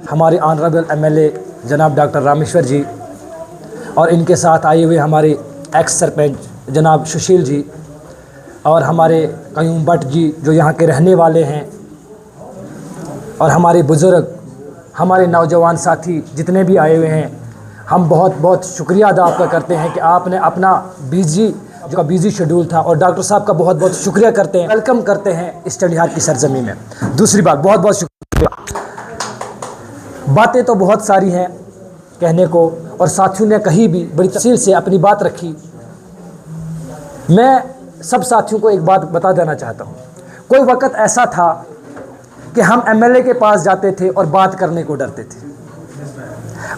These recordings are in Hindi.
हमारे ऑनरेबल एमएलए जनाब डॉक्टर रामेश्वर जी और इनके साथ आए हुए हमारे एक्स सरपंच जनाब सुशील जी और हमारे कयूम भट्ट जी जो यहाँ के रहने वाले हैं और हमारे बुज़ुर्ग, हमारे नौजवान साथी जितने भी आए हुए हैं, हम बहुत बहुत शुक्रिया अदा आपका करते हैं कि आपने अपना बिजी शेड्यूल था और डॉक्टर साहब का बहुत बहुत शुक्रिया करते हैं, वेलकम करते हैं इस चंडिहार की सरजमी में। दूसरी बात, बहुत बहुत शुक्रिया। बातें तो बहुत सारी हैं कहने को और साथियों ने कहीं भी बड़ी तफसील से अपनी बात रखी। मैं सब साथियों को एक बात बता देना चाहता हूँ। कोई वक़्त ऐसा था कि हम एमएलए के पास जाते थे और बात करने को डरते थे।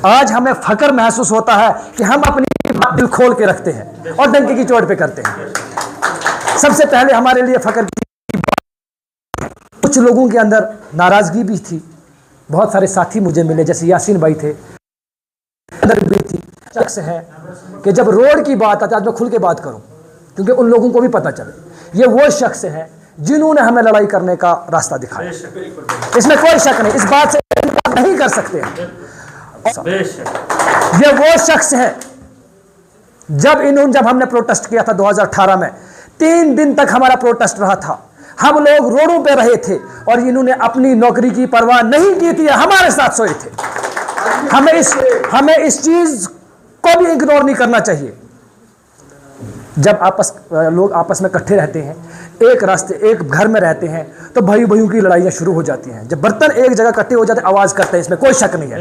आज हमें फ़ख्र महसूस होता है कि हम अपनी बात दिल खोल के रखते हैं और डंके की चोट पे करते हैं। सबसे पहले हमारे लिए फ़ख्र की बात, कुछ लोगों के अंदर नाराज़गी भी थी। बहुत सारे साथी मुझे मिले, जैसे यासीन भाई थे, अंदर भी थी। शख्स है कि जब रोड की बात आती है, आज मैं खुल के बात करूं क्योंकि उन लोगों को भी पता चले, ये वो शख्स हैं जिन्होंने हमें लड़ाई करने का रास्ता दिखाया। इसमें कोई शक नहीं, इस बात से नहीं कर सकते। ये वो शख्स है जब हमने प्रोटेस्ट किया था 2018 में, 3 दिन तक हमारा प्रोटेस्ट रहा था। हम लोग रोडों पे रहे थे और इन्होंने अपनी नौकरी की परवाह नहीं की थी, हमारे साथ सोए थे। हमें इस चीज को भी इग्नोर नहीं करना चाहिए। जब लोग आपस में इकट्ठे रहते हैं, एक घर में रहते हैं, तो भाइयों की लड़ाइयाँ शुरू हो जाती हैं। जब बर्तन एक जगह इकट्ठे हो जाते हैं, आवाज़ करते हैं, इसमें कोई शक नहीं है।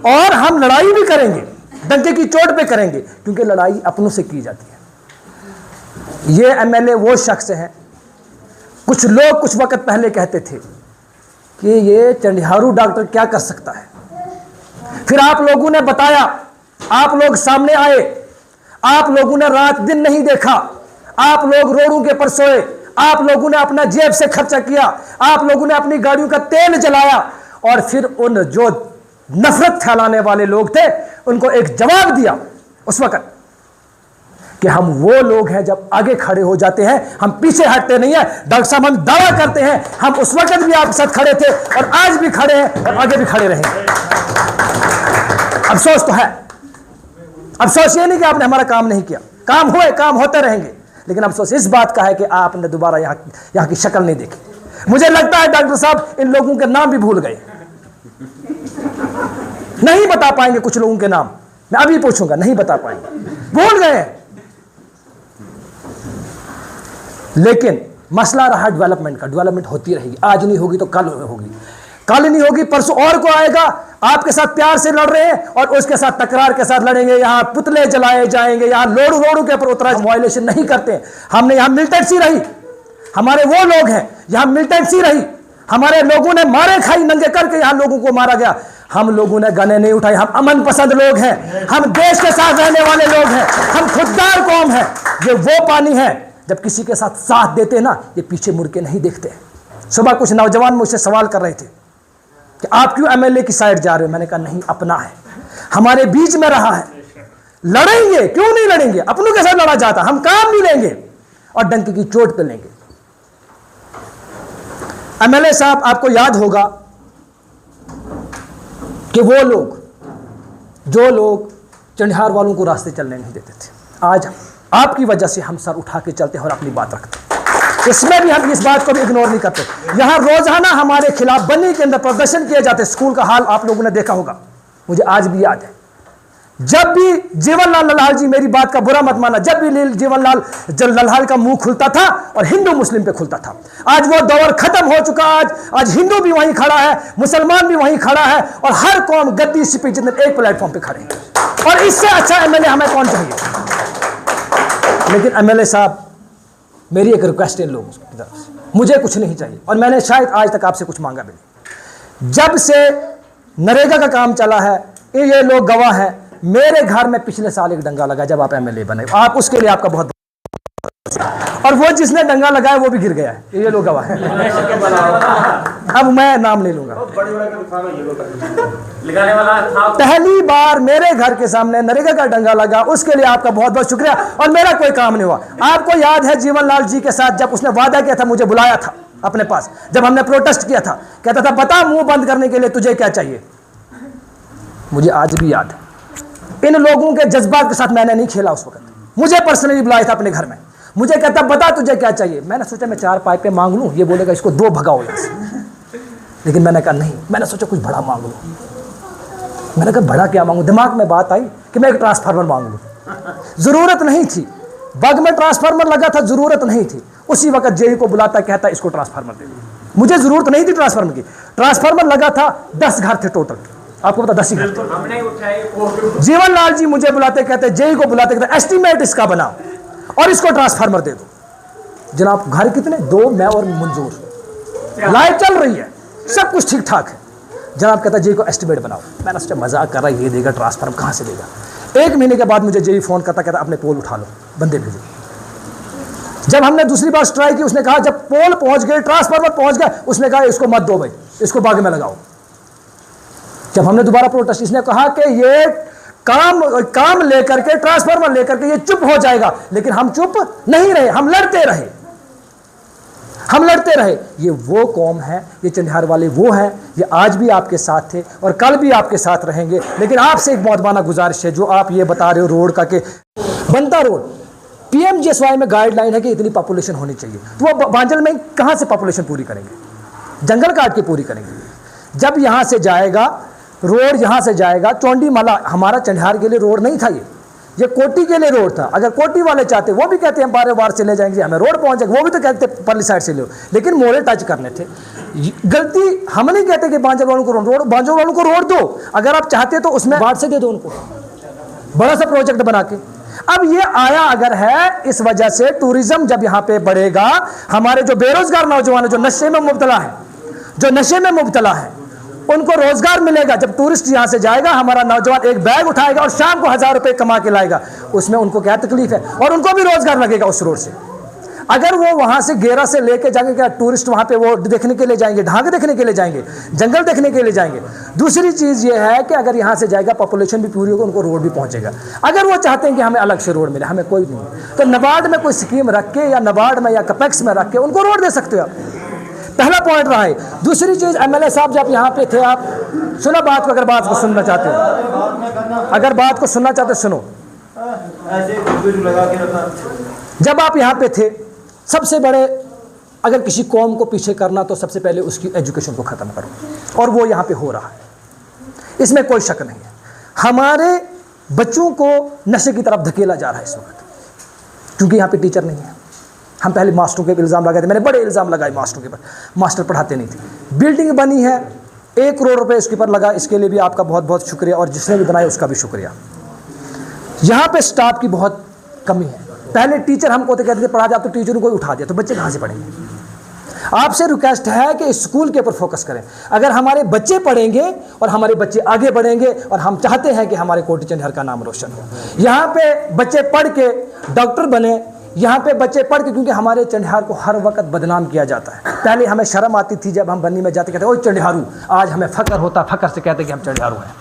और हम लड़ाई भी करेंगे, डंके की चोट पे करेंगे, क्योंकि लड़ाई अपनों से की जाती है। ये एमएलए वो शख्स हैं, कुछ लोग कुछ वक्त पहले कहते थे कि ये चंडिहारू डॉक्टर क्या कर सकता है। फिर आप लोगों ने बताया, आप लोग सामने आए, आप लोगों ने रात दिन नहीं देखा, आप लोग रोडों के पर सोए, आप लोगों ने अपना जेब से खर्चा किया, आप लोगों ने अपनी गाड़ियों का तेल जलाया और फिर उन जो नफरत फैलाने वाले लोग थे उनको एक जवाब दिया उस वक्त कि हम वो लोग हैं जब आगे खड़े हो जाते हैं हम पीछे हटते नहीं है। डॉक्टर साहब, हम दावा करते हैं हम उस वक्त भी आपके साथ खड़े थे और आज भी खड़े हैं और आगे भी खड़े रहेंगे। अफसोस तो है, अफसोस ये नहीं कि आपने हमारा काम नहीं किया, काम होते रहेंगे, लेकिन अफसोस इस बात का है कि आपने दोबारा यहाँ की शक्ल नहीं देखी। मुझे लगता है डॉक्टर साहब इन लोगों के नाम भी भूल गए, नहीं बता पाएंगे कुछ लोगों के नाम। मैं अभी पूछूंगा, नहीं बता पाएंगे, भूल गए हैं। लेकिन मसला रहा डेवलपमेंट का। डेवलपमेंट होती रहेगी, आज नहीं होगी तो कल होगी, कल नहीं होगी परसों और को आएगा। आपके साथ प्यार से लड़ रहे हैं और उसके साथ तकरार के साथ लड़ेंगे। यहाँ पुतले जलाए जाएंगे, यहाँ रोडों के ऊपर उतरा वायलेशन नहीं करते। हमने यहाँ मिलिटेंसी रही, हमारे वो लोग हैं यहाँ मिलिटेंसी रही। हमारे लोगों ने मारे खाई नंगे करके यहाँ लोगों को मारा गया। हम लोगों ने गने नहीं उठाए, हम अमन पसंद लोग हैं, हम देश के साथ रहने वाले लोग हैं, हम खुददार कौम हैं। ये वो पानी है जब किसी के साथ देते हैं ना, ये पीछे मुड़ के नहीं देखते। सुबह कुछ नौजवान मुझसे सवाल कर रहे थे कि आप क्यों एमएलए की साइड जा रहे हो। मैंने कहा नहीं, अपना है, हमारे बीच में रहा है, लड़ेंगे, क्यों नहीं लड़ेंगे, अपनों के साथ लड़ा जाता। हम काम नहीं लेंगे और डंके की चोट पे लेंगे। एमएलए साहब, आपको याद होगा कि वो लोग जो लोग चंडिहार वालों को रास्ते चलने नहीं देते थे, आज आपकी वजह से हम सर उठा के चलते हैं और अपनी बात रखते हैं। इसमें भी हम इस बात को भी इग्नोर नहीं करते। यहाँ रोजाना हमारे खिलाफ बन्नी के अंदर प्रदर्शन किए जाते। स्कूल का हाल आप लोगों ने देखा होगा, मुझे आज भी याद है। जब भी जीवनलाल लल्हाल जी, मेरी बात का बुरा मत माना, जब भी जीवनलाल लल्हाल का मुंह खुलता था और हिंदू मुस्लिम पे खुलता था। आज वो दौर खत्म हो चुका। आज हिंदू भी वहीं खड़ा है, मुसलमान भी वहीं खड़ा है और हर कौम गद्दी सिपी जितने एक प्लेटफॉर्म पे खड़े हैं। और इससे अच्छा एमएलए हमें कौन चाहिए। लेकिन एमएलए साहब, मेरी एक रिक्वेस्ट है इन लोगों की तरफ से, मुझे कुछ नहीं चाहिए और मैंने शायद आज तक आपसे कुछ मांगा भी नहीं। जब से नरेगा का काम चला है, ये लोग गवाह हैं, मेरे घर में पिछले साल एक डंगा लगा जब आप एमएलए बने। आप उसके लिए आपका बहुत, और वो जिसने डंगा लगाया वो भी गिर गया है, ये लोग गवाह हैं। अब मैं नाम ले लूंगा। पहली बार मेरे घर के सामने नरेगा का डंगा लगा, उसके लिए आपका बहुत बहुत शुक्रिया। और मेरा कोई काम नहीं हुआ। आपको याद है जीवनलाल जी के साथ जब उसने वादा किया था, मुझे बुलाया था अपने पास, जब हमने प्रोटेस्ट किया था, कहता था बता मुंह बंद करने के लिए तुझे क्या चाहिए। मुझे आज भी याद है। इन लोगों के जज्बात के साथ मैंने नहीं खेला उस वक्त। मुझे पर्सनली बुलाया था अपने घर में, मुझे कहता बता तुझे क्या चाहिए। मैंने सोचा मैं 4 पाइपें मांग लूँ, ये बोलेगा इसको 2 भगाओ यहाँ से। लेकिन मैंने कहा नहीं, मैंने सोचा कुछ बड़ा मांग लूँ। मैंने कहा बड़ा क्या मांगूँ, दिमाग में बात आई कि मैं एक ट्रांसफार्मर मांग लूँ। ज़रूरत नहीं थी, बग में ट्रांसफार्मर लगा था, ज़रूरत नहीं थी। उसी वक्त जेई को बुलाता, कहता इसको ट्रांसफार्मर दे दो। मुझे ज़रूरत नहीं थी ट्रांसफार्मर की। ट्रांसफार्मर लगा था, 10 घर थे टोटल, आपको पता 10 ही घर थे। जीवन लाल जी मुझे बुलाते, कहते जेई को बुलाते, कहते एस्टीमेट इसका बनाओ और इसको ट्रांसफार्मर दे दो। जनाब घर कितने? 2, मैं और मंजूर। लाइट चल रही है, सब कुछ ठीक ठाक है। जनाब कहता जेई को एस्टीमेट बनाओ। मैंने सोचा मजाक कर रहा है, ये देगा ट्रांसफार्मर, कहाँ से देगा। 1 महीने के बाद मुझे जेई फोन करता, कहता अपने पोल उठा लो, बंदे भेजो। जब हमने दूसरी बार ट्राई की, उसने कहा जब पोल पहुंच गए, ट्रांसफार्मर पहुंच गया, उसने कहा इसको मत दो भाई, इसको बाग में लगाओ। जब हमने दोबारा प्रोटेस्ट, इसने कहा कि ये काम लेकर के, ट्रांसफार्मर लेकर के ये चुप हो जाएगा। लेकिन हम चुप नहीं रहे, हम लड़ते रहे, हम लड़ते रहे। ये वो कौम है, ये चंडियार वाले वो हैं, ये आज भी आपके साथ थे और कल भी आपके साथ रहेंगे। लेकिन आपसे एक बहुत बड़ा गुजारिश है, जो आप ये बता रहे हो रोड का कि बनता रोड, पीएमजीएसवाई में गाइडलाइन है कि इतनी पॉपुलेशन होनी चाहिए, तो वो बांजल में कहाँ से पॉपुलेशन पूरी करेंगे? जंगल काट के पूरी करेंगे। जब यहाँ से जाएगा रोड, यहाँ से जाएगा चौंडीमाला, हमारा चंडियार के लिए रोड नहीं था, ये कोटी के लिए रोड था। अगर कोटी वाले चाहते, वो भी कहते हैं 12 बार से ले जाएंगे, हमें रोड पहुंच जाएगा, वो भी तो कहते परली साइड से ले, लेकिन मोड़े टच करने थे। गलती हम नहीं कहते कि बांजल वालों को रोड, बांजल वालों को रोड दो, अगर आप चाहते तो उसमें बाढ़ से दे दो उनको, बड़ा सा प्रोजेक्ट बना के। अब ये आया अगर है, इस वजह से टूरिज्म जब यहाँ पे बढ़ेगा, हमारे जो बेरोजगार नौजवान है, जो नशे में मुब्तला है, जो नशे में मुब्तला है, उनको रोजगार मिलेगा। जब टूरिस्ट यहाँ से जाएगा, हमारा नौजवान एक बैग उठाएगा और शाम को 1000 रुपए कमा के लाएगा, उसमें उनको क्या तकलीफ है? और उनको भी रोजगार लगेगा उस रोड से। अगर वो वहाँ से गेरा से लेके जाएंगे, क्या टूरिस्ट वहाँ पे वो देखने के लिए जाएंगे, ढांग देखने के लिए जाएंगे, जंगल देखने के लिए जाएंगे। दूसरी चीज़ ये है कि अगर यहाँ से जाएगा, पॉपुलेशन भी पूरी होगी, उनको रोड भी पहुँचेगा। अगर वो चाहते हैं कि हमें अलग से रोड मिले, हमें कोई नहीं, तो नबार्ड में कोई स्कीम रख के या नबार्ड में या कपेक्स में रख के उनको रोड दे सकते हो आप। पहला पॉइंट रहा है। दूसरी चीज़, एमएलए साहब जब यहाँ पे थे, आप सुना बात को, अगर बात को सुनना चाहते हो, अगर बात को सुनना चाहते सुनो। जब आप यहाँ पे थे, सबसे बड़े अगर किसी कौम को पीछे करना तो सबसे पहले उसकी एजुकेशन को ख़त्म करो, और वो यहाँ पे हो रहा है, इसमें कोई शक नहीं है। हमारे बच्चों को नशे की तरफ धकेला जा रहा है इस वक्त, क्योंकि यहाँ पे टीचर नहीं है। हम पहले मास्टरों के इल्ज़ाम लगाए थे, मैंने बड़े इल्ज़ाम लगाए मास्टरों के ऊपर, मास्टर पढ़ाते नहीं थे। बिल्डिंग बनी है, 1 करोड़ रुपए इसके ऊपर लगा, इसके लिए भी आपका बहुत बहुत शुक्रिया, और जिसने भी बनाया उसका भी शुक्रिया। यहाँ पे स्टाफ की बहुत कमी है। पहले टीचर हमको तो कहते थे पढ़ा जाए, तो टीचरों को उठा दिया, तो बच्चे कहाँ से पढ़ेंगे? आपसे रिक्वेस्ट है कि स्कूल के ऊपर फोकस करें। अगर हमारे बच्चे पढ़ेंगे और हमारे बच्चे आगे बढ़ेंगे, और हम चाहते हैं कि हमारे कोटी चंडियार का नाम रोशन हो, यहाँ पे बच्चे पढ़ के डॉक्टर बने, यहाँ पे बच्चे पढ़ के, क्योंकि हमारे चंडियार को हर वक्त बदनाम किया जाता है। पहले हमें शर्म आती थी जब हम बन्नी में जाते, कहते ओ चंडियारू, आज हमें फ़ख्र होता, फ़ख्र से कहते कि हम चंडियारू हैं।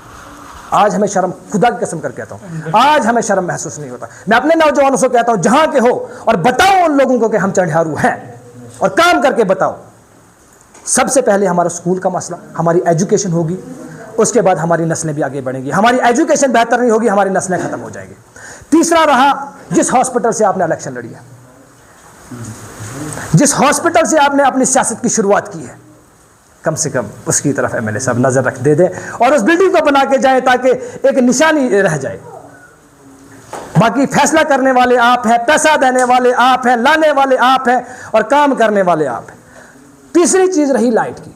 आज हमें शर्म, खुदा की कसम कर कहता हूँ, आज हमें शर्म महसूस नहीं होता। मैं अपने नौजवानों से कहता हूँ, जहाँ के हो, और बताओ उन लोगों को कि हम चंडियारू हैं, और काम करके बताओ। सबसे पहले हमारा स्कूल का मसला, हमारी एजुकेशन होगी, उसके बाद हमारी नस्लें भी आगे बढ़ेंगी। हमारी एजुकेशन बेहतर नहीं होगी, हमारी नस्लें खत्म हो जाएंगी। तीसरा रहा, जिस हॉस्पिटल से आपने इलेक्शन लड़ी है, जिस हॉस्पिटल से आपने अपनी सियासत की शुरुआत की है, कम से कम उसकी तरफ एमएलए साहब नजर रख दे दें, और उस बिल्डिंग को बना के जाए ताकि एक निशानी रह जाए। बाकी फैसला करने वाले आप हैं, पैसा देने वाले आप हैं, लाने वाले आप हैं, और काम करने वाले आप हैं। तीसरी चीज रही लाइट की।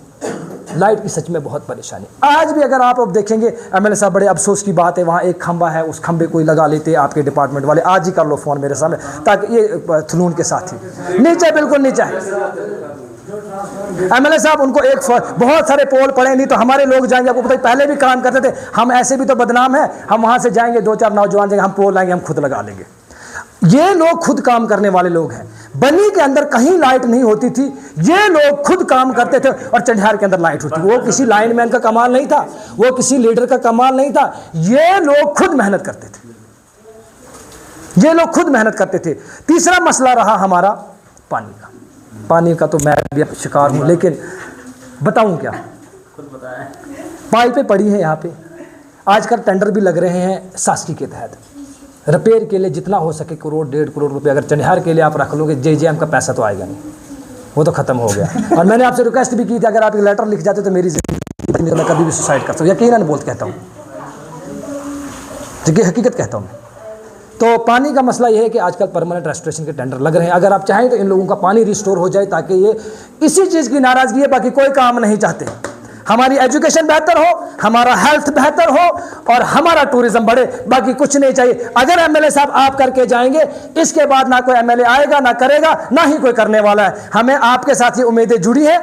लाइट की सच में बहुत परेशानी आज भी। अगर आप अब देखेंगे, एमएलए साहब, बड़े अफसोस की बात है, वहाँ एक खंबा है, उस खंबे कोई लगा लेते आपके डिपार्टमेंट वाले। आज ही कर लो फ़ोन मेरे सामने, ताकि ये थलून के साथ ही नीचे, बिल्कुल नीचे है। एमएलए साहब, उनको एक बहुत सारे पोल पड़े, नहीं तो हमारे लोग जाएंगे, आपको पता है पहले भी काम करते थे हम, ऐसे भी तो बदनाम है। हम वहाँ से जाएंगे, 2-4 नौजवान जाएंगे, हम पोल लाएंगे, हम खुद लगा लेंगे। ये लोग खुद काम करने वाले लोग हैं। बनी के अंदर कहीं लाइट नहीं होती थी, ये लोग खुद काम करते थे, और चंडियार के अंदर लाइट होती। वो किसी लाइनमैन का कमाल नहीं था, वो किसी लीडर का कमाल नहीं था, ये लोग खुद मेहनत करते थे, ये लोग खुद मेहनत करते थे। तीसरा मसला रहा हमारा पानी का। पानी का तो मैं भी शिकार हूँ, लेकिन बताऊँ क्या, पाइपें पड़ी हैं यहाँ पे। आजकल टेंडर भी लग रहे हैं शासकीय के तहत, रिपेयर के लिए जितना हो सके करोड़ 1.5 करोड़ रुपए अगर चंडिहार के लिए आप रख लोगे, JJM का पैसा तो आएगा नहीं, वो तो खत्म हो गया। और मैंने आपसे रिक्वेस्ट भी की थी, अगर आप एक लेटर लिख जाते तो मेरी जिंदगी में मैं कभी भी सुसाइड कर सकता हूँ, यकीनन बोल कहता हूँ, देखिए हकीकत कहता हूँ मैं। तो पानी का मसला ये है कि आजकल परमानेंट रेस्टोरेशन के टेंडर लग रहे हैं। अगर आप चाहें तो इन लोगों का पानी रिस्टोर हो जाए, ताकि ये इसी चीज़ की नाराज़गी है, बाकी कोई काम नहीं चाहते। हमारी एजुकेशन बेहतर हो, हमारा हेल्थ बेहतर हो और हमारा टूरिज्म बढ़े, बाकी कुछ नहीं चाहिए। अगर एमएलए साहब आप करके जाएंगे, इसके बाद ना कोई एमएलए आएगा, ना करेगा, ना ही कोई करने वाला है। हमें आपके साथ ये उम्मीदें जुड़ी है,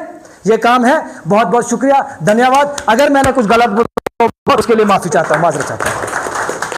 ये काम है। बहुत बहुत शुक्रिया, धन्यवाद। अगर मैंने कुछ गलत बोला तो उसके लिए माफ़ी चाहता हूँ, माजरत चाहता हूँ।